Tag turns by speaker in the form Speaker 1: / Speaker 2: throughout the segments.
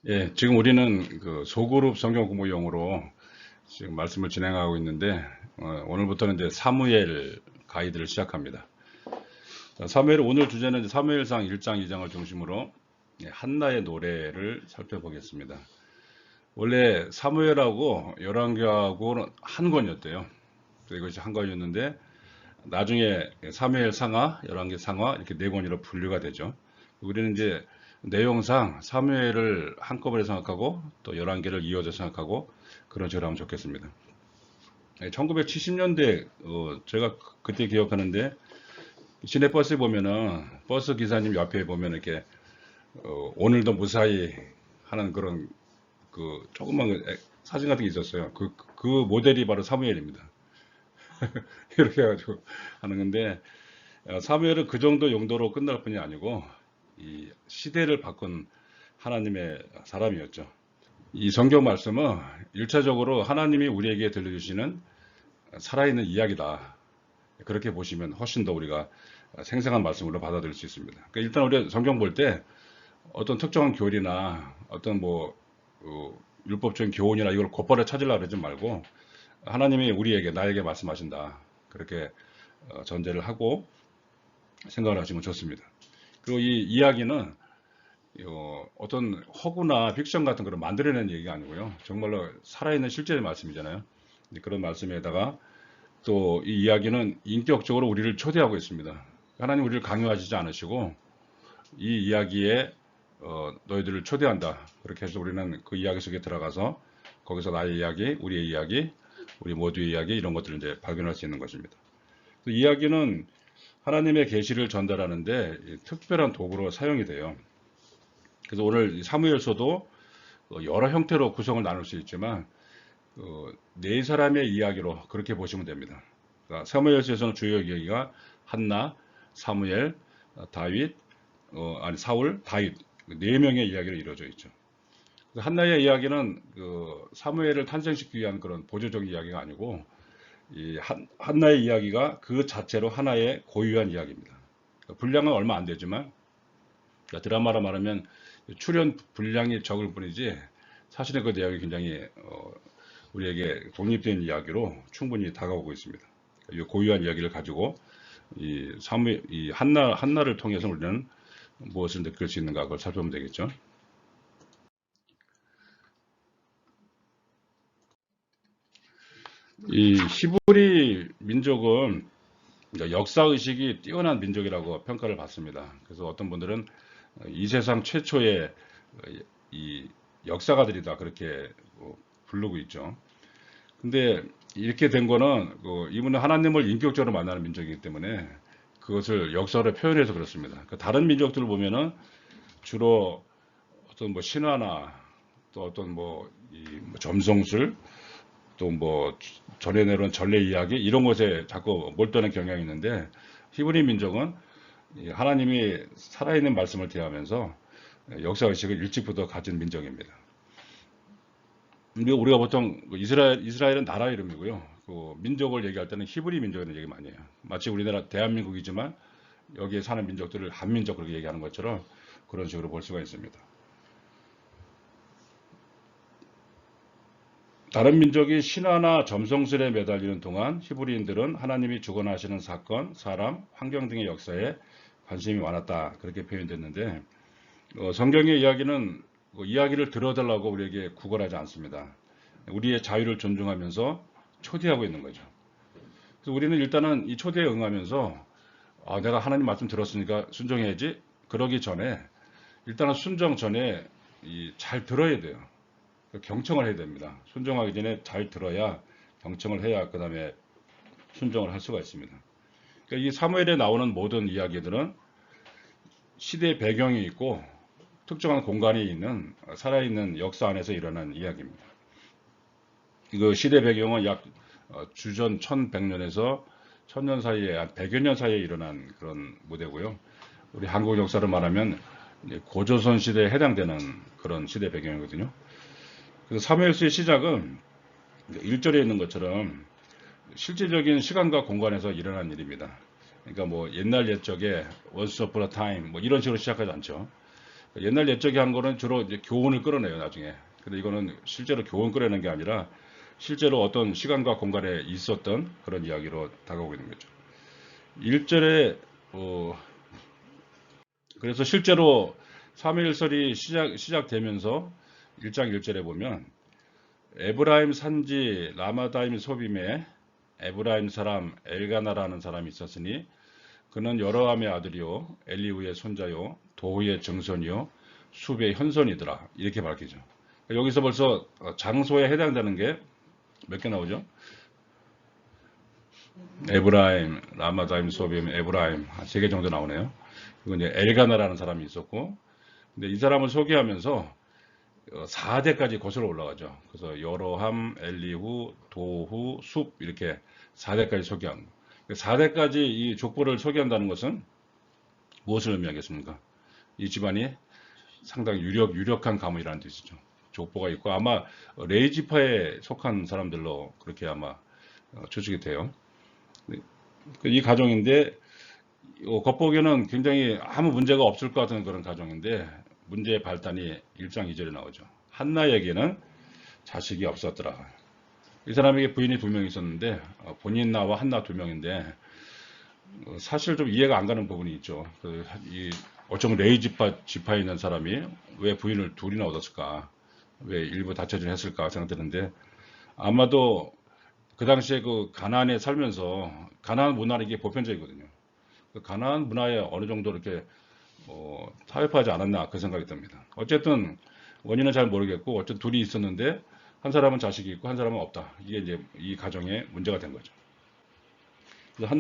Speaker 1: 예, 지금 우리는 그 소그룹 성경 공부용으로 지금 말씀을 진행하고 있는데, 오늘부터는 이제 사무엘 가이드를 시작합니다. 자, 사무엘, 오늘 주제는 이제 사무엘상 1장, 2장을 중심으로 한나의 노래를 살펴보겠습니다. 원래 사무엘하고 열왕기하고는 한 권이었대요. 그래서 이것이 한 권이었는데, 나중에 사무엘 상하, 열왕기 상하 이렇게 네 권으로 분류가 되죠. 우리는 이제 내용상 사무엘을 한꺼번에 생각하고 또 열왕기를 이어져 생각하고 그런 식으로 하면 좋겠습니다. 1970년대 제가 그때 기억하는데 시내버스에 보면은 버스 기사님 옆에 보면 이렇게 오늘도 무사히 하는 그런 그 조그만 사진 같은 게 있었어요. 그 모델이 바로 사무엘입니다. 이렇게 해가지고 하는 건데 사무엘은 그 정도 용도로 끝날 뿐이 아니고 이 시대를 바꾼 하나님의 사람이었죠. 이 성경 말씀은 일차적으로 하나님이 우리에게 들려주시는 살아있는 이야기다. 그렇게 보시면 훨씬 더 우리가 생생한 말씀으로 받아들일 수 있습니다. 그러니까 일단 우리 성경 볼 때 어떤 특정한 교리나 어떤 뭐 율법적인 교훈이나 이걸 곧바로 찾으려고 그러지 말고 하나님이 우리에게 나에게 말씀하신다. 그렇게 전제를 하고 생각을 하시면 좋습니다. 그리고 이 이야기는 어떤 허구나 픽션 같은 걸 만들어낸 얘기가 아니고요. 정말로 살아있는 실제의 말씀이잖아요. 그런 말씀에다가 또 이 이야기는 인격적으로 우리를 초대하고 있습니다. 하나님 우리를 강요하시지 않으시고 이 이야기에 너희들을 초대한다. 그렇게 해서 우리는 그 이야기 속에 들어가서 거기서 나의 이야기, 우리의 이야기, 우리 모두의 이야기 이런 것들을 이제 발견할 수 있는 것입니다. 이야기는 하나님의 계시를 전달하는데 특별한 도구로 사용이 돼요. 그래서 오늘 사무엘서도 여러 형태로 구성을 나눌 수 있지만 네 사람의 이야기로 그렇게 보시면 됩니다. 그러니까 사무엘서에서는 주요 이야기가 한나, 사무엘, 다윗, 사울, 다윗 네 명의 이야기로 이루어져 있죠. 한나의 이야기는 그 사무엘을 탄생시키기 위한 그런 보조적인 이야기가 아니고 이 한나의 이야기가 그 자체로 하나의 고유한 이야기입니다. 분량은 얼마 안 되지만 드라마로 말하면 출연 분량이 적을 뿐이지 사실은 그 내용이 굉장히 우리에게 독립된 이야기로 충분히 다가오고 있습니다. 이 고유한 이야기를 가지고 이 한나를 통해서 우리는 무엇을 느낄 수 있는가 그걸 살펴보면 되겠죠. 이 히브리 민족은 역사 의식이 뛰어난 민족이라고 평가를 받습니다. 그래서 어떤 분들은 이 세상 최초의 이 역사가들이다 그렇게 부르고 있죠. 근데 이렇게 된 거는 이분은 하나님을 인격적으로 만나는 민족이기 때문에 그것을 역사로 표현해서 그렇습니다. 그러니까 다른 민족들을 보면은 주로 어떤 뭐 신화나 또 어떤 뭐 점성술 또 뭐 전해 내려온 전래 이야기 이런 것에 자꾸 몰두하는 경향이 있는데 히브리 민족은 하나님이 살아있는 말씀을 대하면서 역사의식을 일찍부터 가진 민족입니다. 우리가 보통 이스라엘은 나라 이름이고요. 그 민족을 얘기할 때는 히브리 민족이라는 얘기 많이 해요. 마치 우리나라 대한민국이지만 여기에 사는 민족들을 한민족 그렇게 얘기하는 것처럼 그런 식으로 볼 수가 있습니다. 다른 민족이 신화나 점성술에 매달리는 동안 히브리인들은 하나님이 주거나 하시는 사건, 사람, 환경 등의 역사에 관심이 많았다. 그렇게 표현됐는데 성경의 이야기는 이야기를 들어달라고 우리에게 구걸하지 않습니다. 우리의 자유를 존중하면서 초대하고 있는 거죠. 그래서 우리는 일단은 이 초대에 응하면서 내가 하나님 말씀 들었으니까 순종해야지. 그러기 전에 일단은 순종 전에 잘 들어야 돼요. 경청을 해야 됩니다. 순종하기 전에 잘 들어야 경청을 해야 그 다음에 순종을 할 수가 있습니다. 그러니까 이 사무엘에 나오는 모든 이야기들은 시대 배경이 있고 특정한 공간이 있는 살아있는 역사 안에서 일어난 이야기입니다. 이거 시대 배경은 약 주전 1100년에서 1000년 사이에 한 100여 년 사이에 일어난 그런 무대고요. 우리 한국 역사를 말하면 고조선 시대에 해당되는 그런 시대 배경이거든요. 그래서 사무엘서의 시작은 1절에 있는 것처럼 실질적인 시간과 공간에서 일어난 일입니다. 그러니까 뭐 옛날 옛적에 once upon a time 뭐 이런 식으로 시작하지 않죠. 옛날 옛적에 한 거는 주로 이제 교훈을 끌어내요, 나중에. 근데 이거는 실제로 교훈 끌어내는 게 아니라 실제로 어떤 시간과 공간에 있었던 그런 이야기로 다가오고 있는 거죠. 1절에 그래서 실제로 사무엘설이 시작되면서 1장 1절에 보면 에브라임 산지 라마다임 소빔에 에브라임 사람 엘가나라는 사람이 있었으니 그는 여로함의 아들이요 엘리후의 손자요 도후의 증손이요 숲의 현손이더라. 이렇게 밝히죠. 여기서 벌써 장소에 해당되는 게 몇 개 나오죠? 에브라임, 라마다임, 소빔, 에브라임 한 3개 정도 나오네요. 그리고 이제 엘가나라는 사람이 있었고, 근데 이 사람을 소개하면서 4대까지 거슬러 올라가죠. 그래서 여로함, 엘리후, 도후, 숲 이렇게 4대까지 소개한 거. 4대까지 이 족보를 소개한다는 것은 무엇을 의미하겠습니까? 이 집안이 상당히 유력한 가문이라는 뜻이죠. 족보가 있고 아마 레이지파에 속한 사람들로 그렇게 아마 추측이 돼요. 이 가정인데 겉보기에는 굉장히 아무 문제가 없을 것 같은 그런 가정인데 문제의 발단이 1장 2절에 나오죠. 한나에게는 자식이 없었더라. 이 사람에게 부인이 2명 있었는데 본인 나와 한나 2명인데 사실 좀 이해가 안 가는 부분이 있죠. 어쩌면 레이 지파에 있는 사람이 왜 부인을 2이나 얻었을까? 왜 일부 다처진 했을까 생각되는데 아마도 그 당시에 그 가나안에 살면서 가나안 문화는 이게 보편적이거든요. 그 가나안 문화에 어느 정도 이렇게 타협하지 않았나 그 생각이 듭니다. 어쨌든 원인은 잘 모르겠고 어쨌든 둘이 있었는데 한 사람은 자식이 있고 한 사람은 없다. 이게 이제 이 가정의 문제가 된 거죠. 그래서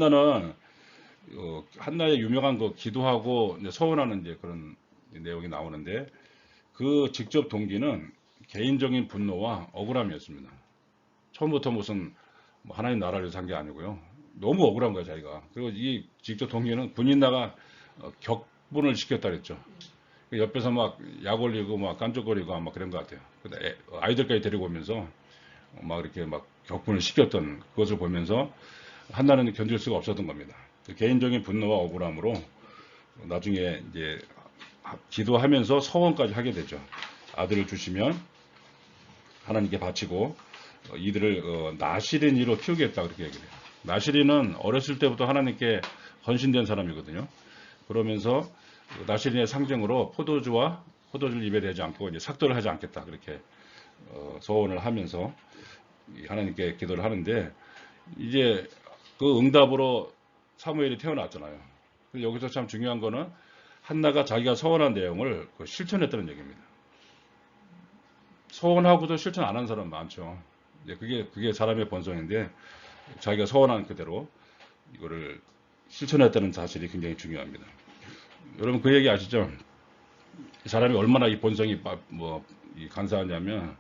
Speaker 1: 한나의 유명한 그 기도하고 이제 서원하는 이제 그런 내용이 나오는데 그 직접 동기는 개인적인 분노와 억울함이었습니다. 처음부터 무슨 뭐 하나님 나라를 위해서 한 게 아니고요. 너무 억울한 거야 자기가. 그리고 이 직접 동기는 군인나가 격분을 시켰다 그랬죠. 옆에서 막 약 올리고 막 깐족거리고 막 그런 것 같아요. 아이들까지 데리고 오면서 막 이렇게 막 격분을 시켰던 그것을 보면서 한나는 견딜 수가 없었던 겁니다. 개인적인 분노와 억울함으로 나중에 이제 기도하면서 서원까지 하게 되죠. 아들을 주시면 하나님께 바치고 이들을 나시린이로 키우겠다 그렇게 얘기해요. 나시린은 어렸을 때부터 하나님께 헌신된 사람이거든요. 그러면서 나시린의 상징으로 포도주를 입에 대지 않고 이제 삭도를 하지 않겠다 그렇게 서원을 하면서 하나님께 기도를 하는데 이제 그 응답으로 사무엘이 태어났잖아요. 여기서 참 중요한 거는 한나가 자기가 서원한 내용을 실천했다는 얘기입니다. 서원하고도 실천 안 한 사람 많죠. 그게 사람의 본성인데 자기가 서원한 그대로 이거를 실천했다는 사실이 굉장히 중요합니다. 여러분 그 얘기 아시죠? 사람이 얼마나 이 본성이 간사하냐면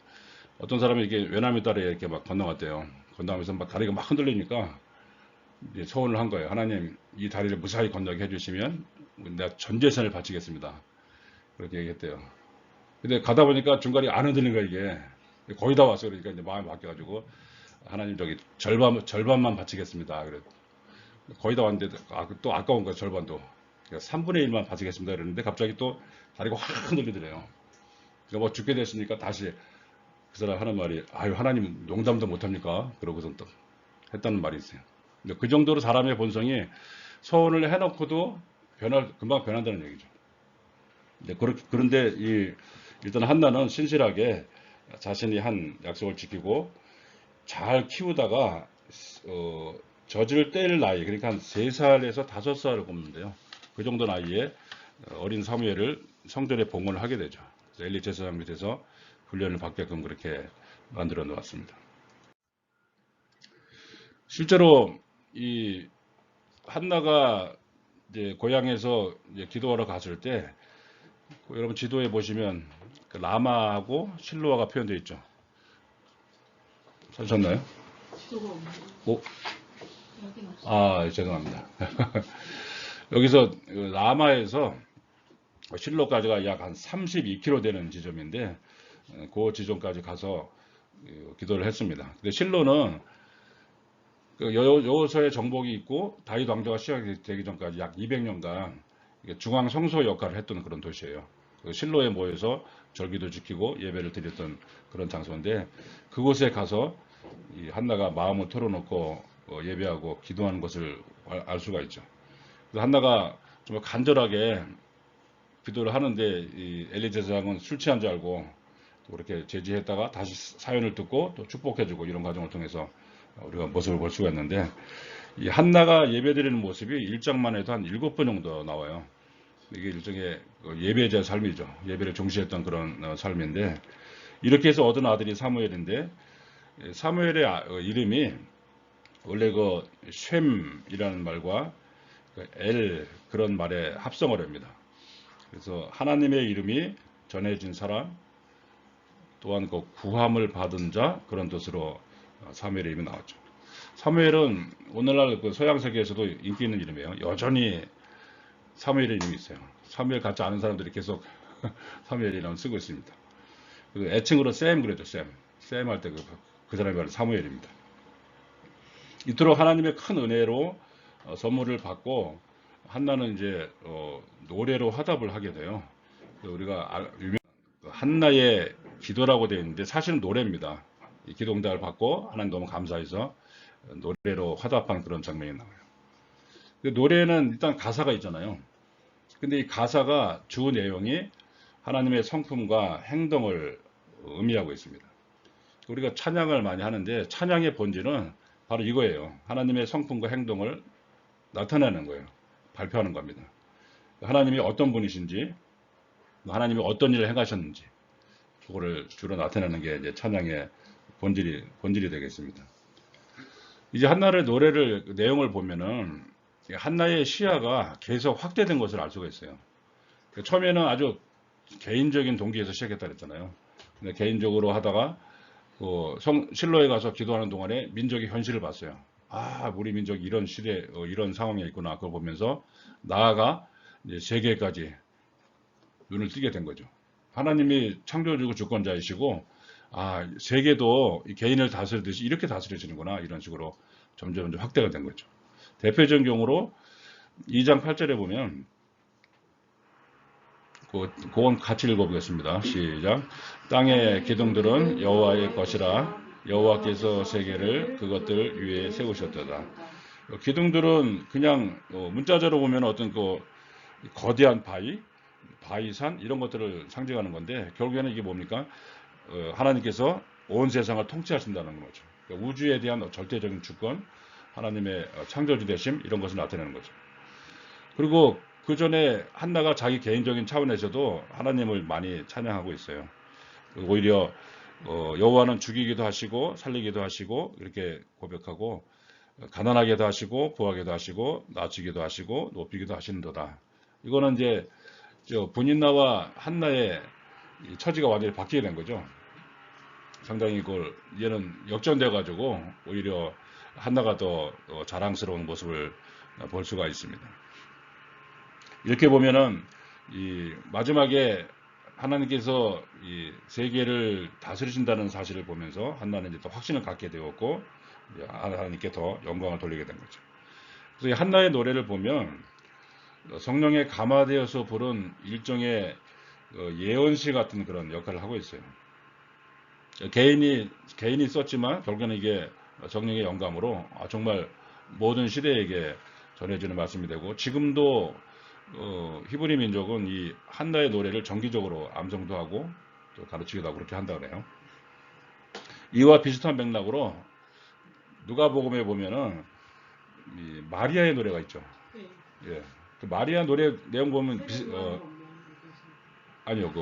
Speaker 1: 어떤 사람이 이렇게 외나무 다리에 이렇게 막 건너갔대요. 건너가면서 막 다리가 막 흔들리니까 이제 서원을 한 거예요. 하나님 이 다리를 무사히 건너게 해주시면 내가 전 재산을 바치겠습니다. 그렇게 얘기했대요. 근데 가다 보니까 중간에 안 흔들린 거야 이게. 거의 다 왔어. 그러니까 이제 마음이 바뀌어가지고 하나님 저기 절반만 바치겠습니다. 그래 거의 다 왔는데 또 아까운 거야 절반도. 그러니까 3분의 1만 바치겠습니다. 그랬는데 갑자기 또 다리가 확 흔들리더래요. 그러니까 뭐 죽게 됐으니까 다시 그 사람 하는 말이 아유 하나님 농담도 못합니까? 그러고선 또 했다는 말이 있어요. 근데 그 정도로 사람의 본성이 서원을 해놓고도 금방 변한다는 얘기죠. 그런데 일단 한나는 신실하게 자신이 한 약속을 지키고 잘 키우다가 젖을 뗄 나이 그러니까 한 3살에서 5살을 꼽는데요. 그 정도 나이에 어린 사무엘을 성전에 봉헌을 하게 되죠. 엘리 제사장 밑에서 훈련을 받게끔 그렇게 만들어 놓았습니다. 실제로 이 한나가 이제 고향에서 이제 기도하러 갔을 때 여러분 지도에 보시면 그 라마하고 실로아가 표현되어 있죠. 찾으셨나요? 오? 죄송합니다. 여기서 라마에서 실로까지가 약 한 32km 되는 지점인데 그 지점까지 가서 기도를 했습니다. 근데 실로는 여호수아의 정복이 있고 다윗 왕조가 시작되기 전까지 약 200년간 중앙 성소 역할을 했던 그런 도시예요. 그 실로에 모여서 절기도 지키고 예배를 드렸던 그런 장소인데 그곳에 가서 이 한나가 마음을 털어놓고 예배하고 기도하는 것을 알 수가 있죠. 그래서 한나가 정말 간절하게 기도를 하는데 이 엘리 제사장은 술 취한 줄 알고 또 그렇게 제지했다가 다시 사연을 듣고 또 축복해주고 이런 과정을 통해서 우리가 모습을 볼 수가 있는데 이 한나가 예배드리는 모습이 1장만 해도 한 7번 정도 나와요. 이게 일종의 예배자의 삶이죠. 예배를 중시했던 그런 삶인데 이렇게 해서 얻은 아들이 사무엘인데 사무엘의 이름이 원래 그 쉔이라는 말과 엘 그런 말의 합성어랍니다. 그래서 하나님의 이름이 전해진 사람 또한 그 구함을 받은 자 그런 뜻으로 사무엘의 이름이 나왔죠. 사무엘은 오늘날 그 서양 세계에서도 인기 있는 이름이에요. 여전히 사무엘의 이름이 있어요. 사무엘 같지 않은 사람들이 계속 사무엘 이름 쓰고 있습니다. 애칭으로 샘 그래도 샘 할 때 그 사람이 바로 사무엘입니다. 이토록 하나님의 큰 은혜로 선물을 받고 한나는 이제 노래로 화답을 하게 돼요. 우리가 유명한 한나의 기도라고 되어 있는데 사실은 노래입니다. 이 기도 응답을 받고 하나님 너무 감사해서 노래로 화답한 그런 장면이 나와요. 노래는 일단 가사가 있잖아요. 근데 이 가사가 주 내용이 하나님의 성품과 행동을 의미하고 있습니다. 우리가 찬양을 많이 하는데 찬양의 본질은 바로 이거예요. 하나님의 성품과 행동을 나타내는 거예요. 발표하는 겁니다. 하나님이 어떤 분이신지, 하나님이 어떤 일을 행하셨는지, 그거를 주로 나타내는 게 이제 찬양의 본질이 되겠습니다. 이제 한나의 노래를 내용을 보면은 한나의 시야가 계속 확대된 것을 알 수가 있어요. 처음에는 아주 개인적인 동기에서 시작했다 그랬잖아요. 근데 개인적으로 하다가 실로에 가서 기도하는 동안에 민족의 현실을 봤어요. 아, 우리 민족이 이런 시대, 이런 상황에 있구나. 그걸 보면서 나아가 이제 세계까지 눈을 뜨게 된 거죠. 하나님이 창조주고 주권자이시고, 아, 세계도 개인을 다스리듯이 이렇게 다스려지는구나. 이런 식으로 점점 확대가 된 거죠. 대표적인 경우로 2장 8절에 보면, 그건 같이 읽어보겠습니다. 시작. 땅의 기둥들은 여호와의 것이라 여호와께서 세계를 그것들 위에 세우셨도다. 기둥들은 그냥 문자적으로 보면 어떤 거대한 바위산 이런 것들을 상징하는 건데 결국에는 이게 뭡니까? 하나님께서 온 세상을 통치하신다는 거죠. 그러니까 우주에 대한 절대적인 주권, 하나님의 창조주 되심 이런 것을 나타내는 거죠. 그리고 그 전에 한나가 자기 개인적인 차원에서도 하나님을 많이 찬양하고 있어요. 오히려 여호와는 죽이기도 하시고 살리기도 하시고 이렇게 고백하고 가난하게도 하시고 부하게도 하시고 낮추기도 하시고 높이기도 하시는도다. 이거는 이제 분인나와 한나의 처지가 완전히 바뀌게 된 거죠. 상당히 얘는 역전돼 가지고 오히려 한나가 더 자랑스러운 모습을 볼 수가 있습니다. 이렇게 보면은 이 마지막에 하나님께서 이 세계를 다스리신다는 사실을 보면서 한나는 이제 더 확신을 갖게 되었고 하나님께 더 영광을 돌리게 된 거죠. 그래서 이 한나의 노래를 보면 성령에 감화되어서 부른 일종의 예언시 같은 그런 역할을 하고 있어요. 개인이 썼지만 결국에는 이게 성령의 영감으로 정말 모든 시대에게 전해지는 말씀이 되고 지금도 히브리 민족은 이 한나의 노래를 정기적으로 암송도 하고 또 가르치기도 하고 그렇게 한다 그래요. 이와 비슷한 맥락으로 누가복음에 보면은 이 마리아의 노래가 있죠. 예. 그 마리아 노래 내용 보면 아니요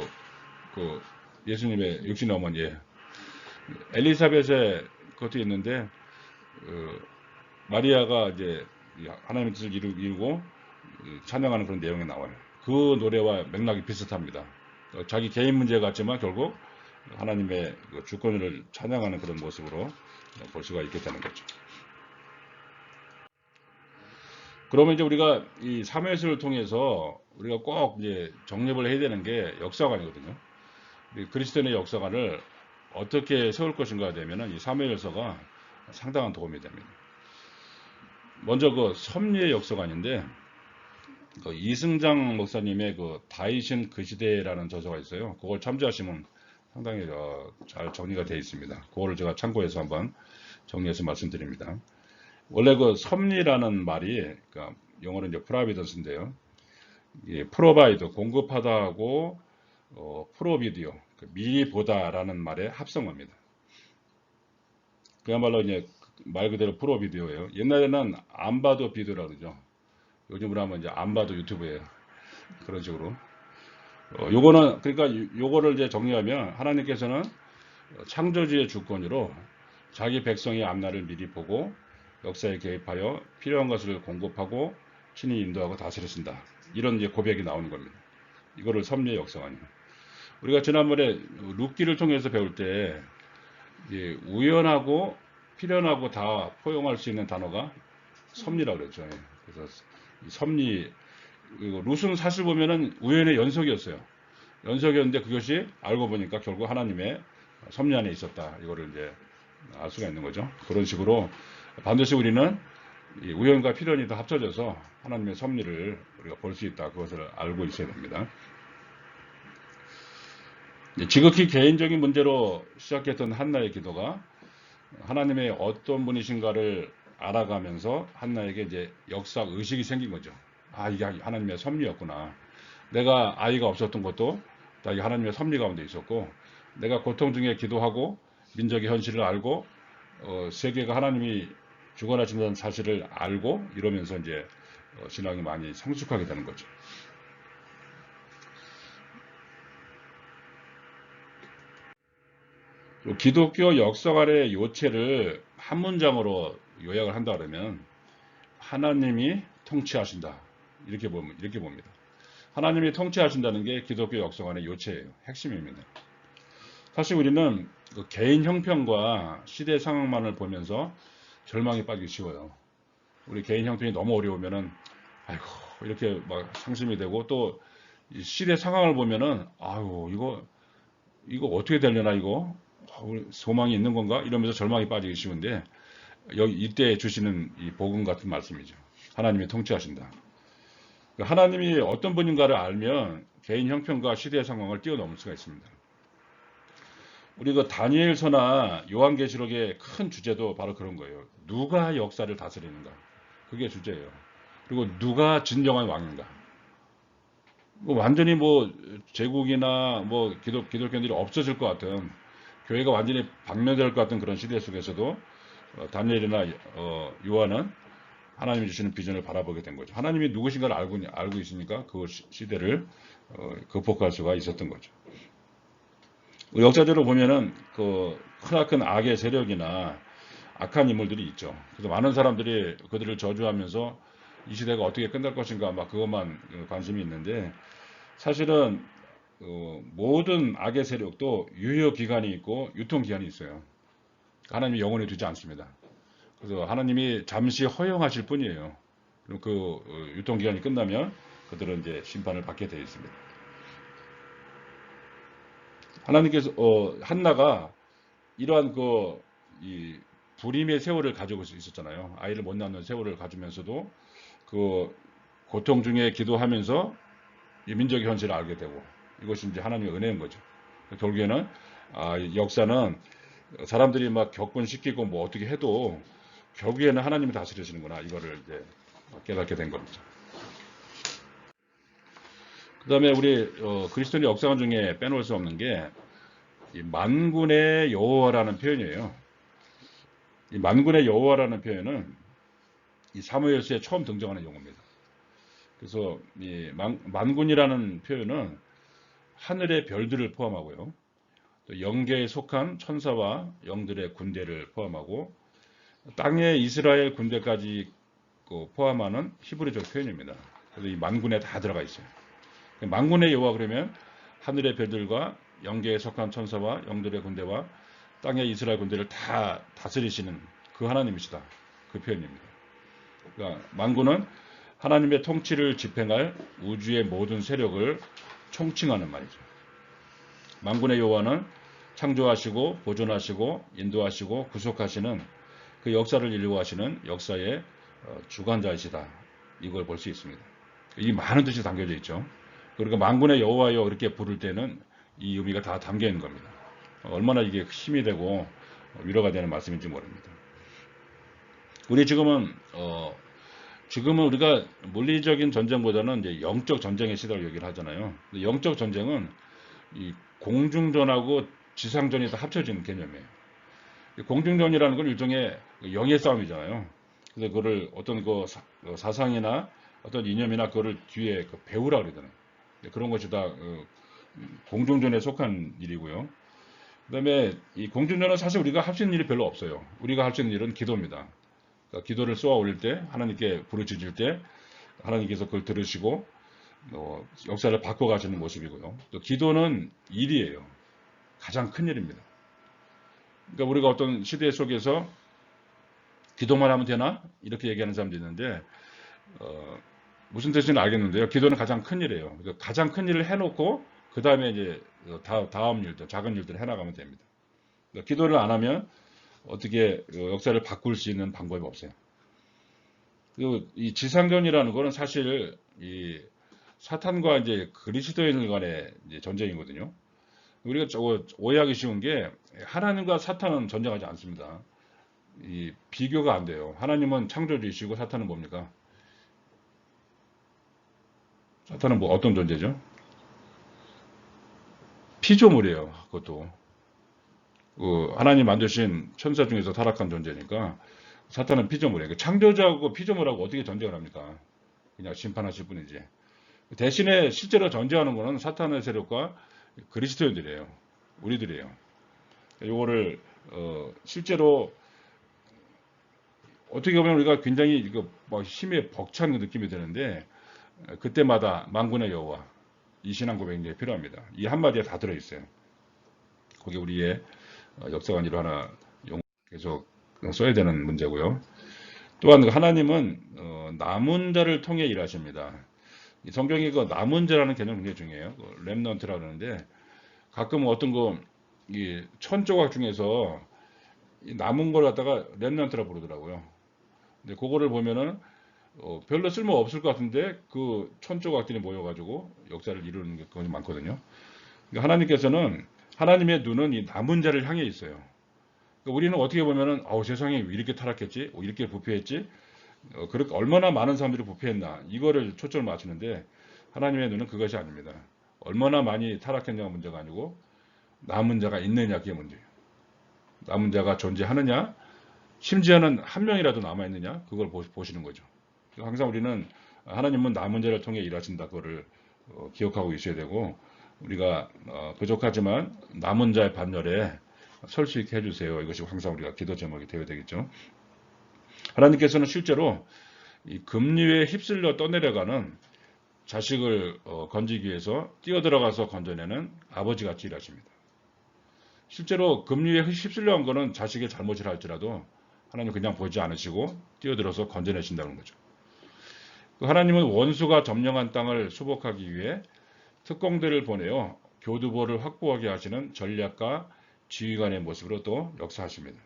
Speaker 1: 그 예수님의 육신의 어머니 엘리사벳의 그것도 있는데 마리아가 이제 하나님의 뜻을 이루고 찬양하는 그런 내용이 나와요. 그 노래와 맥락이 비슷합니다. 자기 개인 문제 같지만 결국 하나님의 주권을 찬양하는 그런 모습으로 볼 수가 있게 되는 거죠. 그러면 이제 우리가 이 사무엘서를 통해서 우리가 꼭 이제 정립을 해야 되는 게 역사관이거든요. 그리스도인의 역사관을 어떻게 세울 것인가 되면은 이 사무엘서가 상당한 도움이 됩니다. 먼저 그 섭리의 역사관인데 그 이승장 목사님의 그 다이신 그 시대라는 저서가 있어요. 그걸 참조하시면 상당히 잘 정리가 되어 있습니다. 그거를 제가 참고해서 한번 정리해서 말씀드립니다. 원래 그 섭리라는 말이, 그러니까 영어로 이제 프라비던스인데요. 프로바이더 공급하다하고 프로비디오 미리 보다라는 말의 합성어입니다. 그야말로 이제 말 그대로 프로비디오예요. 옛날에는 안 봐도 비디오라고 그러죠. 요즘으로 하면 이제 안 봐도 유튜브예요. 그런 식으로. 요거는 그러니까 요거를 이제 정리하면 하나님께서는 창조주의 주권으로 자기 백성의 앞날을 미리 보고 역사에 개입하여 필요한 것을 공급하고 친히 인도하고 다스리신다. 이런 이제 고백이 나오는 겁니다. 이거를 섭리의 역사관이에요. 우리가 지난번에 룻기를 통해서 배울 때 우연하고 필연하고 다 포용할 수 있는 단어가 섭리라고 그랬죠. 그래서 이 섭리, 룻은 사실 보면은 우연의 연속이었어요. 연속이었는데 그것이 알고 보니까 결국 하나님의 섭리 안에 있었다. 이거를 이제 알 수가 있는 거죠. 그런 식으로 반드시 우리는 이 우연과 필연이 다 합쳐져서 하나님의 섭리를 우리가 볼 수 있다. 그것을 알고 있어야 됩니다. 지극히 개인적인 문제로 시작했던 한나의 기도가 하나님의 어떤 분이신가를 알아가면서 한나에게 이제 역사 의식이 생긴 거죠. 아, 이게 하나님의 섭리였구나. 내가 아이가 없었던 것도 다 이게 하나님의 섭리 가운데 있었고, 내가 고통 중에 기도하고 민족의 현실을 알고 세계가 하나님이 주관하신다는 사실을 알고 이러면서 이제 신앙이 많이 성숙하게 되는 거죠. 기독교 역사관의 요체를 한 문장으로 요약을 한다 그러면 하나님이 통치하신다. 이렇게 봅니다. 하나님이 통치하신다는 게 기독교 역사관의 요체예요. 핵심입니다. 사실 우리는 그 개인 형편과 시대 상황만을 보면서 절망에 빠지기 쉬워요. 우리 개인 형편이 너무 어려우면은 아이고 이렇게 막 상심이 되고 또 시대 상황을 보면은 아유 이거 어떻게 되려나 이거 소망이 있는 건가 이러면서 절망에 빠지기 쉬운데 여기 이때 주시는 이 복음 같은 말씀이죠. 하나님이 통치하신다. 하나님이 어떤 분인가를 알면 개인 형편과 시대의 상황을 뛰어넘을 수가 있습니다. 우리 그 다니엘서나 요한계시록의 큰 주제도 바로 그런 거예요. 누가 역사를 다스리는가? 그게 주제예요. 그리고 누가 진정한 왕인가? 뭐 완전히 뭐 제국이나 뭐 기독교인들이 없어질 것 같은 교회가 완전히 박멸될 것 같은 그런 시대 속에서도 다니엘이나 요한은 하나님이 주시는 비전을 바라보게 된 거죠. 하나님이 누구신가를 알고 있으니까 그 시대를 극복할 수가 있었던 거죠. 역사적으로 보면은 그 크나큰 악의 세력이나 악한 인물들이 있죠. 그래서 많은 사람들이 그들을 저주하면서 이 시대가 어떻게 끝날 것인가 막 그것만 관심이 있는데 사실은 모든 악의 세력도 유효 기간이 있고 유통 기한이 있어요. 하나님이 영원히 두지 않습니다. 그래서 하나님이 잠시 허용하실 뿐이에요. 그럼 그 유통 기간이 끝나면 그들은 이제 심판을 받게 되어 있습니다. 하나님께서 한나가 이러한 이 불임의 세월을 가지고 있었잖아요. 아이를 못 낳는 세월을 가지면서도 그 고통 중에 기도하면서 이 민족의 현실을 알게 되고 이것이 이제 하나님의 은혜인 거죠. 결국에는 역사는 사람들이 막 격분시키고 뭐 어떻게 해도 결국에는 하나님이 다스리시는구나 이거를 이제 깨닫게 된 겁니다. 그 다음에 우리 그리스도인의 역사관 중에 빼놓을 수 없는 게 이 만군의 여호와라는 표현이에요. 이 만군의 여호와라는 표현은 이 사무엘서에 처음 등장하는 용어입니다. 그래서 이 만군이라는 표현은 하늘의 별들을 포함하고요. 또 영계에 속한 천사와 영들의 군대를 포함하고 땅의 이스라엘 군대까지 포함하는 히브리적 표현입니다. 그래서 이 만군에 다 들어가 있어요. 만군의 여호와 그러면 하늘의 별들과 영계에 속한 천사와 영들의 군대와 땅의 이스라엘 군대를 다 다스리시는 그 하나님이시다. 그 표현입니다. 그러니까 만군은 하나님의 통치를 집행할 우주의 모든 세력을 총칭하는 말이죠. 만군의 여호와는 창조하시고 보존하시고 인도하시고 구속하시는 그 역사를 인도하시는 역사의 주관자이시다. 이걸 볼 수 있습니다. 이 많은 뜻이 담겨져 있죠. 그리고 만군의 여호와여 이렇게 부를 때는 이 의미가 다 담겨 있는 겁니다. 얼마나 이게 힘이 되고 위로가 되는 말씀인지 모릅니다. 우리 지금은 우리가 물리적인 전쟁보다는 이제 영적 전쟁의 시대를 얘기를 하잖아요. 영적 전쟁은 이 공중전하고 지상전이 다 합쳐지는 개념이에요. 공중전이라는 건 일종의 영의 싸움이잖아요. 그래서 그거를 어떤 사상이나 어떤 이념이나 그거를 뒤에 배우라 그러잖아요. 그런 것이 다 공중전에 속한 일이고요. 그 다음에 이 공중전은 사실 우리가 할 수 있는 일이 별로 없어요. 우리가 할 수 있는 일은 기도입니다. 그러니까 기도를 쏘아 올릴 때, 하나님께 부르짖을 때, 하나님께서 그걸 들으시고, 역사를 바꿔가시는 모습이고요. 또 기도는 일이에요. 가장 큰 일입니다. 그러니까 우리가 어떤 시대 속에서 기도만 하면 되나? 이렇게 얘기하는 사람도 있는데, 무슨 뜻인지 알겠는데요. 기도는 가장 큰 일이에요. 그러니까 가장 큰 일을 해놓고, 그 다음에 이제 다음 일들, 작은 일들을 해나가면 됩니다. 그러니까 기도를 안 하면 어떻게 역사를 바꿀 수 있는 방법이 없어요. 그리고 이 지상전이라는 거는 사실 이 사탄과 이제 그리스도인들 간의 이제 전쟁이거든요. 우리가 오해하기 쉬운 게 하나님과 사탄은 전쟁하지 않습니다. 이 비교가 안 돼요. 하나님은 창조주이시고 사탄은 뭡니까? 사탄은 뭐 어떤 존재죠? 피조물이에요. 그것도 하나님 만드신 천사 중에서 타락한 존재니까 사탄은 피조물이에요. 창조주하고 피조물하고 어떻게 전쟁을 합니까? 그냥 심판하실 뿐이지. 대신에 실제로 전쟁하는 거는 사탄의 세력과 그리스도인들이에요. 우리들이에요. 이거를 실제로 어떻게 보면 우리가 굉장히 이거 막 힘에 벅찬 느낌이 드는데 그때마다 만군의 여호와 이 신앙 고백이 필요합니다. 이 한마디에 다 들어있어요. 거기 우리의 역사관리로 하나 계속 써야 되는 문제고요. 또한 하나님은 남은 자를 통해 일하십니다. 성경이 그 남은 자라는 개념이 굉장히 중요해요. 렘넌트라 그러는데 가끔 어떤 이 천조각 중에서 남은 걸 갖다가 렘넌트라 부르더라고요. 근데 그거를 보면은 별로 쓸모 없을 것 같은데 그 천조각들이 모여가지고 역사를 이루는 게 굉장히 많거든요. 그러니까 하나님께서는 하나님의 눈은 이 남은 자를 향해 있어요. 그러니까 우리는 어떻게 보면은 세상에 이렇게 타락했지, 이렇게 부패했지, 그렇게 얼마나 많은 사람들이 부패했나 이거를 초점을 맞추는데 하나님의 눈은 그것이 아닙니다. 얼마나 많이 타락했냐가 문제가 아니고 남은 자가 있느냐 그게 문제예요. 남은 자가 존재하느냐, 심지어는 한 명이라도 남아 있느냐 그걸 보시는 거죠. 항상 우리는 하나님은 남은 자를 통해 일하신다 그거를 기억하고 있어야 되고 우리가 부족하지만 남은 자의 반열에 설 수 있게 해주세요. 이것이 항상 우리가 기도 제목이 되어야 되겠죠. 하나님께서는 실제로 이 급류에 휩쓸려 떠내려가는 자식을 건지기 위해서 뛰어들어가서 건져내는 아버지같이 일하십니다. 실제로 급류에 휩쓸려 간 거는 자식의 잘못이라 할지라도 하나님 그냥 보지 않으시고 뛰어들어서 건져내신다는 거죠. 하나님은 원수가 점령한 땅을 수복하기 위해 특공대를 보내어 교두보를 확보하게 하시는 전략가 지휘관의 모습으로 또 역사하십니다.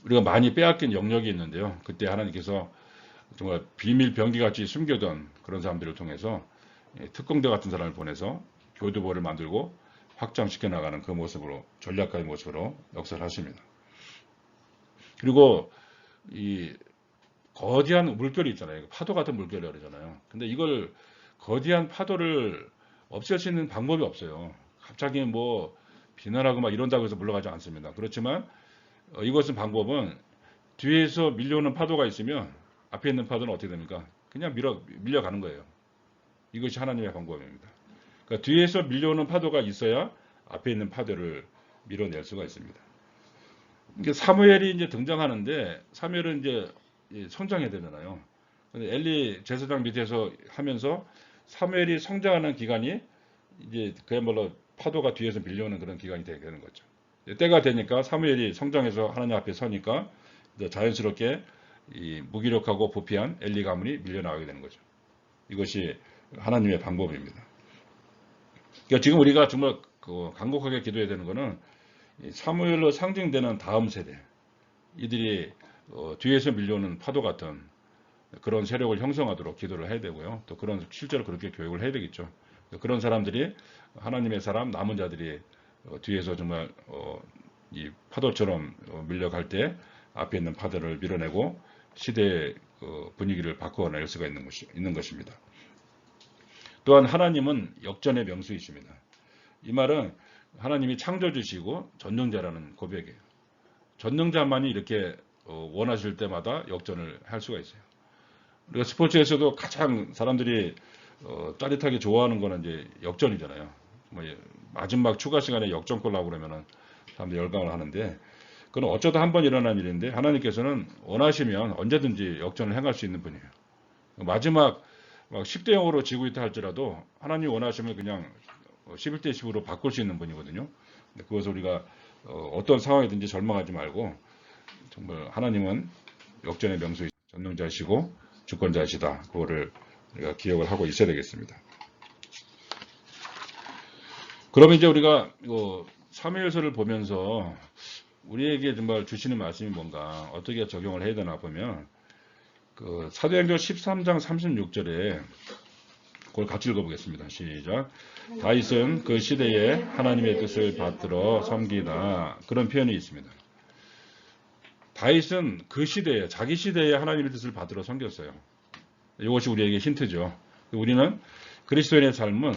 Speaker 1: 우리가 많이 빼앗긴 영역이 있는데요. 그때 하나님께서 정말 비밀 병기같이 숨겨둔 그런 사람들을 통해서 특공대 같은 사람을 보내서 교두보를 만들고 확장시켜 나가는 그 모습으로 전략가의 모습으로 역사를 하십니다. 그리고 이 거대한 물결이 있잖아요. 파도 같은 물결이라고 그러잖아요. 근데 이걸 거대한 파도를 없앨 수 있는 방법이 없어요. 갑자기 뭐 비난하고 막 이런다고 해서 물러가지 않습니다. 그렇지만 이것은 방법은 뒤에서 밀려오는 파도가 있으면 앞에 있는 파도는 어떻게 됩니까? 그냥 밀려가는 거예요. 이것이 하나님의 방법입니다. 그러니까 뒤에서 밀려오는 파도가 있어야 앞에 있는 파도를 밀어낼 수가 있습니다. 그러니까 사무엘이 이제 등장하는데 사무엘은 이제 성장해야 되잖아요. 근데 엘리 제사장 밑에서 하면서 사무엘이 성장하는 기간이 이제 그야말로 파도가 뒤에서 밀려오는 그런 기간이 되는 거죠. 때가 되니까 사무엘이 성장해서 하나님 앞에 서니까 자연스럽게 이 무기력하고 부패한 엘리 가문이 밀려나가게 되는 거죠. 이것이 하나님의 방법입니다. 그러니까 지금 우리가 정말 간곡하게 기도해야 되는 것은 사무엘로 상징되는 다음 세대, 이들이 뒤에서 밀려오는 파도 같은 그런 세력을 형성하도록 기도를 해야 되고요. 또 그런 실제로 그렇게 교육을 해야 되겠죠. 그런 사람들이 하나님의 사람 남은 자들이 뒤에서 정말 이 파도처럼 밀려갈 때 앞에 있는 파도를 밀어내고 시대의 분위기를 바꿔낼 수가 있는 것입니다. 또한 하나님은 역전의 명수이십니다. 이 말은 하나님이 창조주시고 전능자라는 고백이에요. 전능자만이 이렇게 원하실 때마다 역전을 할 수가 있어요. 우리가 스포츠에서도 가장 사람들이 따뜻하게 좋아하는 거는 이제 역전이잖아요. 뭐 마지막 추가 시간에 역전골 나오고 그러면은 사람들이 열광을 하는데 그건 어쩌다 한 번 일어난 일인데 하나님께서는 원하시면 언제든지 역전을 행할 수 있는 분이에요. 마지막 10대 0으로 지고 있다 할지라도 하나님 원하시면 그냥 11대 10으로 바꿀 수 있는 분이거든요. 그것을 우리가 어떤 상황이든지 절망하지 말고 정말 하나님은 역전의 명수 전능자시고 주권자시다. 그거를 우리가 기억을 하고 있어야 되겠습니다. 그러면 이제 우리가 사무엘서를 보면서 우리에게 정말 주시는 말씀이 뭔가 어떻게 적용을 해야 되나 보면 사도행전 13장 36절에 그걸 같이 읽어보겠습니다. 시작. 다윗은 그 시대에 하나님의 뜻을 받들어 섬기다. 그런 표현이 있습니다. 다윗은 그 시대에 자기 시대에 하나님의 뜻을 받들어 섬겼어요. 이것이 우리에게 힌트죠. 우리는 그리스도인의 삶은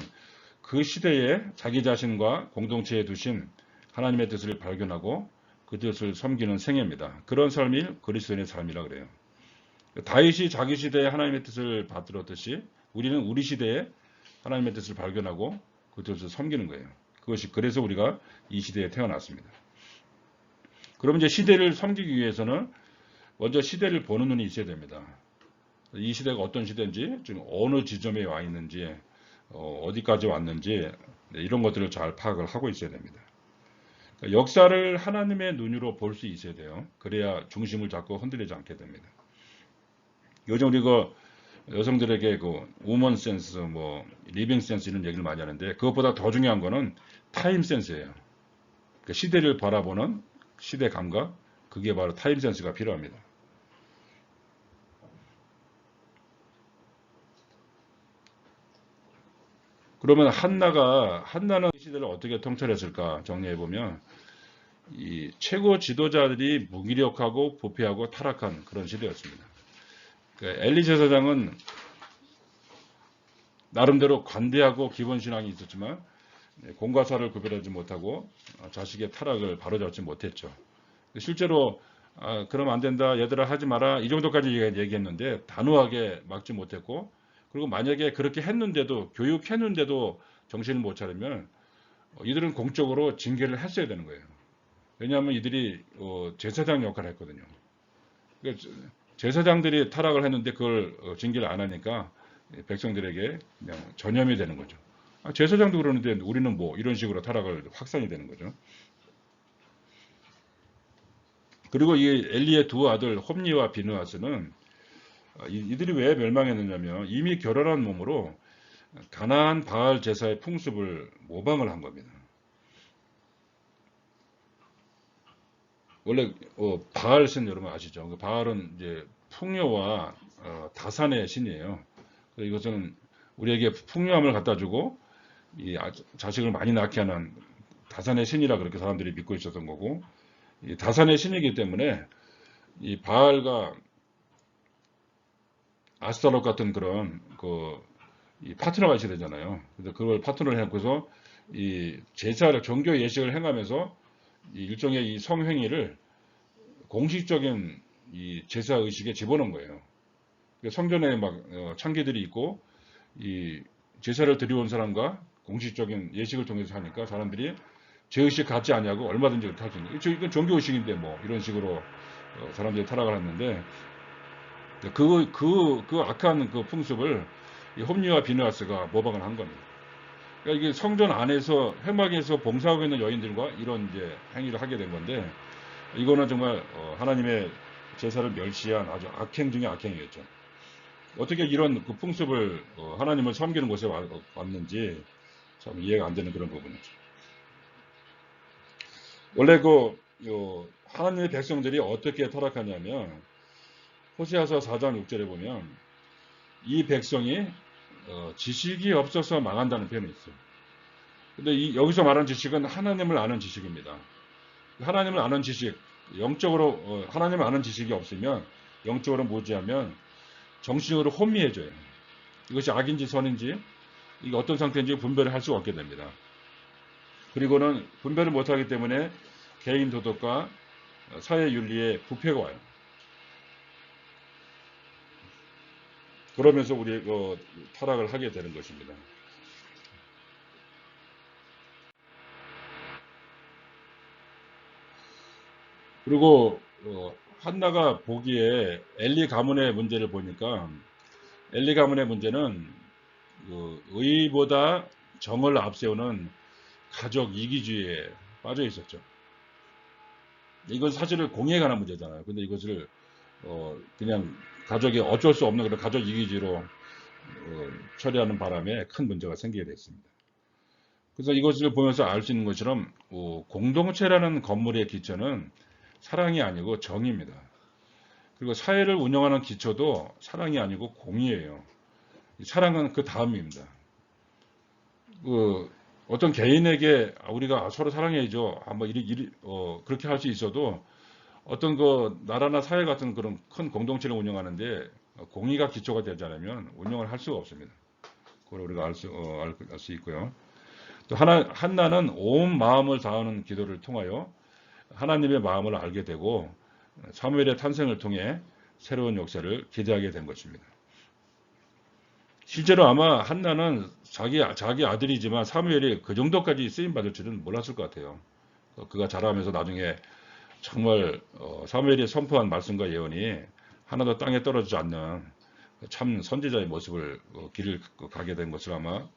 Speaker 1: 그 시대에 자기 자신과 공동체에 두신 하나님의 뜻을 발견하고 그 뜻을 섬기는 생애입니다. 그런 삶이 그리스도인의 삶이라 그래요. 다윗이 자기 시대에 하나님의 뜻을 받들었듯이 우리는 우리 시대에 하나님의 뜻을 발견하고 그 뜻을 섬기는 거예요. 그것이 그래서 우리가 이 시대에 태어났습니다. 그럼 이제 시대를 섬기기 위해서는 먼저 시대를 보는 눈이 있어야 됩니다. 이 시대가 어떤 시대인지, 지금 어느 지점에 와 있는지, 어디까지 왔는지 이런 것들을 잘 파악을 하고 있어야 됩니다. 그러니까 역사를 하나님의 눈으로 볼 수 있어야 돼요. 그래야 중심을 잡고 흔들리지 않게 됩니다. 요즘 우리가 여성들에게 우먼 센스, 리빙 센스 이런 얘기를 많이 하는데 그것보다 더 중요한 거는 타임 센스예요. 그러니까 시대를 바라보는 시대 감각, 그게 바로 타임 센스가 필요합니다. 그러면 한나는 시대를 어떻게 통찰했을까 정리해 보면 이 최고 지도자들이 무기력하고 부패하고 타락한 그런 시대였습니다. 엘리 제사장은 나름대로 관대하고 기본 신앙이 있었지만 공과 사를 구별하지 못하고 자식의 타락을 바로잡지 못했죠. 실제로 그러면 안 된다, 얘들아 하지 마라 이 정도까지 얘기했는데 단호하게 막지 못했고, 그리고 만약에 그렇게 했는데도 교육했는데도 정신을 못 차리면 이들은 공적으로 징계를 했어야 되는 거예요. 왜냐하면 이들이 제사장 역할을 했거든요. 그러니까 제사장들이 타락을 했는데 그걸 징계를 안 하니까 백성들에게 그냥 전염이 되는 거죠. 제사장도 그러는데 우리는 뭐 이런 식으로 타락을 확산이 되는 거죠. 그리고 이 엘리의 두 아들 홈니와 비느하스는 이들이 왜 멸망했느냐면 이미 결혼한 몸으로 가나안 바알 제사의 풍습을 모방을 한 겁니다. 원래 바알 신 여러분 아시죠? 바알은 이제 풍요와 다산의 신이에요. 이것은 우리에게 풍요함을 갖다 주고 이 자식을 많이 낳게 하는 다산의 신이라 그렇게 사람들이 믿고 있었던 거고, 이 다산의 신이기 때문에 이 바알과 아스타롯 같은 그런 이 파트너가 있어야 되잖아요. 그래서 그걸 파트너를 해놓고서 이 제사를 종교 예식을 행하면서 이 일종의 이 성행위를 공식적인 이 제사 의식에 집어넣은 거예요. 성전에 막 창기들이 있고 이 제사를 드려온 사람과 공식적인 예식을 통해서 하니까 사람들이 제의식 같지 않냐고 얼마든지 그렇게 할 수 있는. 이건 종교의식인데 뭐 이런 식으로 사람들이 타락을 했는데 그 악한 그 풍습을 이 홈리와 비느하스가 모방을 한 겁니다. 그러니까 이게 성전 안에서 회막에서 봉사하고 있는 여인들과 이런 이제 행위를 하게 된 건데, 이거는 정말 하나님의 제사를 멸시한 아주 악행 중의 악행이었죠. 어떻게 이런 그 풍습을 하나님을 섬기는 곳에 왔는지 참 이해가 안 되는 그런 부분이죠. 원래 하나님의 백성들이 어떻게 타락하냐면 호세아서 4장 6절에 보면 이 백성이 지식이 없어서 망한다는 표현이 있어요. 근데 여기서 말하는 지식은 하나님을 아는 지식입니다. 하나님을 아는 지식, 영적으로 하나님을 아는 지식이 없으면 영적으로 무지하면 정신적으로 혼미해져요. 이것이 악인지 선인지 이게 어떤 상태인지 분별을 할 수가 없게 됩니다. 그리고는 분별을 못하기 때문에 개인 도덕과 사회 윤리에 부패가 와요. 그러면서 우리 타락을 하게 되는 것입니다. 그리고 한나가 보기에 엘리 가문의 문제를 보니까 엘리 가문의 문제는 의보다 정을 앞세우는 가족 이기주의에 빠져 있었죠. 이건 사실은 공의에 관한 문제잖아요. 근데 이것을 그냥 가족이 어쩔 수 없는 그런 가족 이기주의로 처리하는 바람에 큰 문제가 생기게 됐습니다. 그래서 이것을 보면서 알 수 있는 것처럼 공동체라는 건물의 기초는 사랑이 아니고 정의입니다. 그리고 사회를 운영하는 기초도 사랑이 아니고 공의예요. 사랑은 그 다음입니다. 어떤 개인에게 우리가 서로 사랑해야죠. 한번 그렇게 할 수 있어도 어떤 나라나 사회 같은 그런 큰 공동체를 운영하는데 공의가 기초가 되지 않으면 운영을 할 수가 없습니다. 그걸 우리가 알 수 있고요. 또 한나는 온 마음을 다하는 기도를 통하여 하나님의 마음을 알게 되고 사무엘의 탄생을 통해 새로운 역사를 기대하게 된 것입니다. 실제로 아마 한나는 자기 아들이지만 사무엘이 그 정도까지 쓰임 받을 줄은 몰랐을 것 같아요. 그가 자라면서 나중에 정말 사무엘이 선포한 말씀과 예언이 하나도 땅에 떨어지지 않는 참 선지자의 모습을 길을 가게 된 것을 아마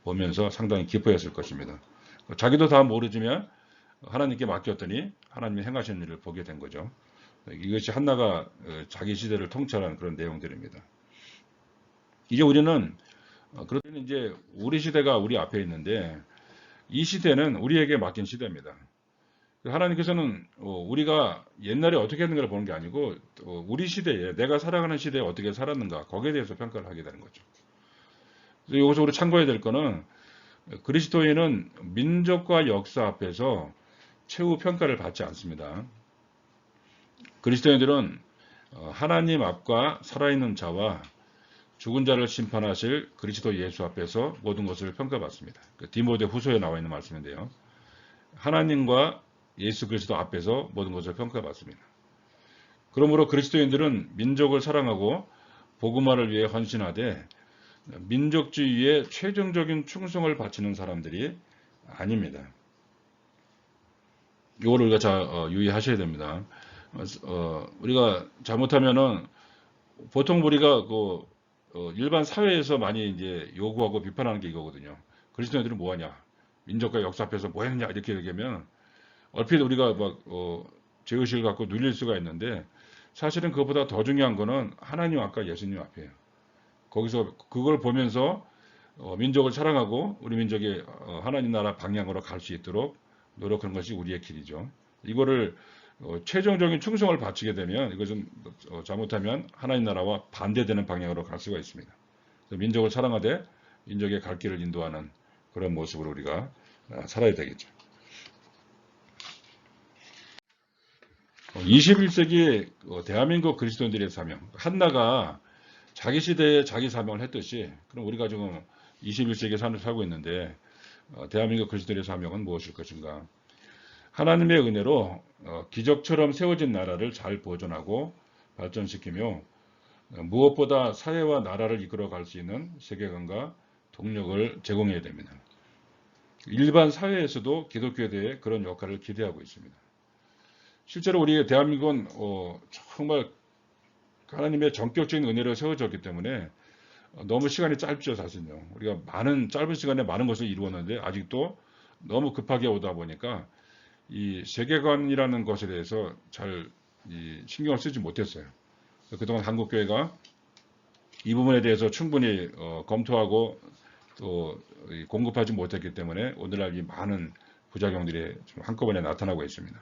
Speaker 1: 보면서 상당히 기뻐했을 것입니다. 자기도 다 모르지만 하나님께 맡겼더니 하나님이 행하시는 일을 보게 된 거죠. 이것이 한나가 자기 시대를 통찰한 그런 내용들입니다. 이제 우리는 그렇다면 이제 우리 시대가 우리 앞에 있는데 이 시대는 우리에게 맡긴 시대입니다. 하나님께서는 우리가 옛날에 어떻게 했는가를 보는 게 아니고 우리 시대에 내가 살아가는 시대에 어떻게 살았는가 거기에 대해서 평가를 하게 되는 거죠. 그래서 여기서 우리 참고해야 될 거는 그리스도인은 민족과 역사 앞에서 최후 평가를 받지 않습니다. 그리스도인들은 하나님 앞과 살아있는 자와 죽은 자를 심판하실 그리스도 예수 앞에서 모든 것을 평가받습니다. 디모데 후서에 나와 있는 말씀인데요. 하나님과 예수 그리스도 앞에서 모든 것을 평가받습니다. 그러므로 그리스도인들은 민족을 사랑하고 복음화를 위해 헌신하되 민족주의에 최종적인 충성을 바치는 사람들이 아닙니다. 이걸 우리가 유의하셔야 됩니다. 우리가 잘못하면은 보통 우리가 일반 사회에서 많이 이제 요구하고 비판하는 게 이거거든요. 그리스도인들은 뭐하냐? 민족과 역사 앞에서 뭐 했냐? 이렇게 얘기하면 얼핏 우리가 죄의식을 갖고 눌릴 수가 있는데 사실은 그것보다 더 중요한 거는 하나님 앞과 예수님 앞이에요. 거기서 그걸 보면서 민족을 사랑하고 우리 민족이 하나님 나라 방향으로 갈 수 있도록 노력하는 것이 우리의 길이죠. 이거를 최종적인 충성을 바치게 되면 이것은 잘못하면 하나님 나라와 반대되는 방향으로 갈 수가 있습니다. 민족을 사랑하되 민족의 갈 길을 인도하는 그런 모습으로 우리가 살아야 되겠죠. 21세기 대한민국 그리스도인들의 사명, 한나가 자기 시대에 자기 사명을 했듯이 그럼 우리가 지금 21세기에 살고 있는데 대한민국 그리스도인의 사명은 무엇일 것인가? 하나님의 은혜로 기적처럼 세워진 나라를 잘 보존하고 발전시키며 무엇보다 사회와 나라를 이끌어갈 수 있는 세계관과 동력을 제공해야 됩니다. 일반 사회에서도 기독교에 대해 그런 역할을 기대하고 있습니다. 실제로 우리 대한민국은 정말 하나님의 전격적인 은혜로 세워졌기 때문에 너무 시간이 짧죠, 사실요. 우리가 짧은 시간에 많은 것을 이루었는데 아직도 너무 급하게 오다 보니까 이 세계관이라는 것에 대해서 잘 신경을 쓰지 못했어요. 그동안 한국교회가 이 부분에 대해서 충분히 검토하고 또 공급하지 못했기 때문에 오늘날 이 많은 부작용들이 좀 한꺼번에 나타나고 있습니다.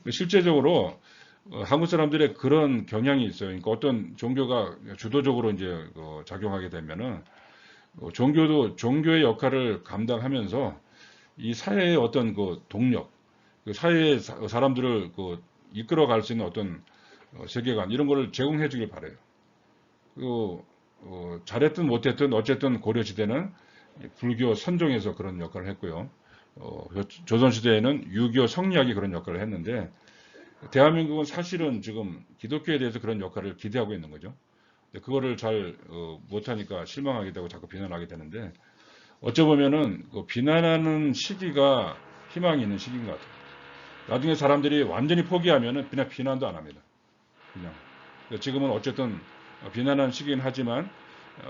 Speaker 1: 실제적으로 한국 사람들의 그런 경향이 있어요. 그러니까 어떤 종교가 주도적으로 이제 작용하게 되면은 종교도 종교의 역할을 감당하면서 이 사회의 어떤 그 동력, 그 사회의 사람들을 이끌어갈 수 있는 어떤 세계관 이런 거를 제공해 주길 바래요. 그 잘했든 못했든 어쨌든 고려 시대는 불교 선종에서 그런 역할을 했고요. 조선 시대에는 유교 성리학이 그런 역할을 했는데 대한민국은 사실은 지금 기독교에 대해서 그런 역할을 기대하고 있는 거죠. 그거를 잘 못하니까 실망하게 되고 자꾸 비난하게 되는데 어찌 보면은 그 비난하는 시기가 희망이 있는 시기인 것 같아요. 나중에 사람들이 완전히 포기하면은 그냥 비난도 안 합니다. 그냥 지금은 어쨌든 비난하는 시기긴 하지만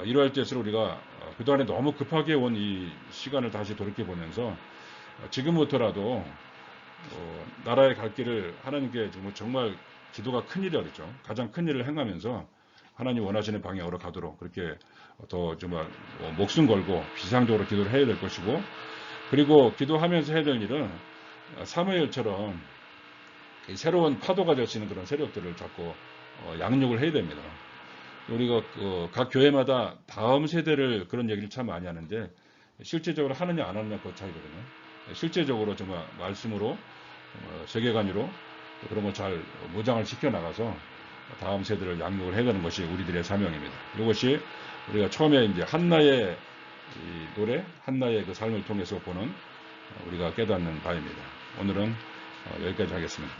Speaker 1: 이러할 때일수록 우리가 그동안에 너무 급하게 온 이 시간을 다시 돌이켜 보면서 지금부터라도 나라의 갈 길을 하나님께 정말 기도가 큰 일이었죠. 가장 큰 일을 행하면서 하나님 원하시는 방향으로 가도록 그렇게 더 정말 목숨 걸고 비상적으로 기도를 해야 될 것이고 그리고 기도하면서 해야 될 일은 사무엘처럼 새로운 파도가 될 수 있는 그런 세력들을 자꾸 양육을 해야 됩니다. 우리가 각 교회마다 다음 세대를 그런 얘기를 참 많이 하는데 실제적으로 하느냐 안 하느냐 그 차이거든요. 실제적으로 정말 말씀으로 세계관으로 그런 걸 잘 무장을 시켜 나가서 다음 세대를 양육을 해야 되는 것이 우리들의 사명입니다. 이것이 우리가 처음에 이제 한나의 이 노래, 한나의 그 삶을 통해서 보는 우리가 깨닫는 바입니다. 오늘은 여기까지 하겠습니다.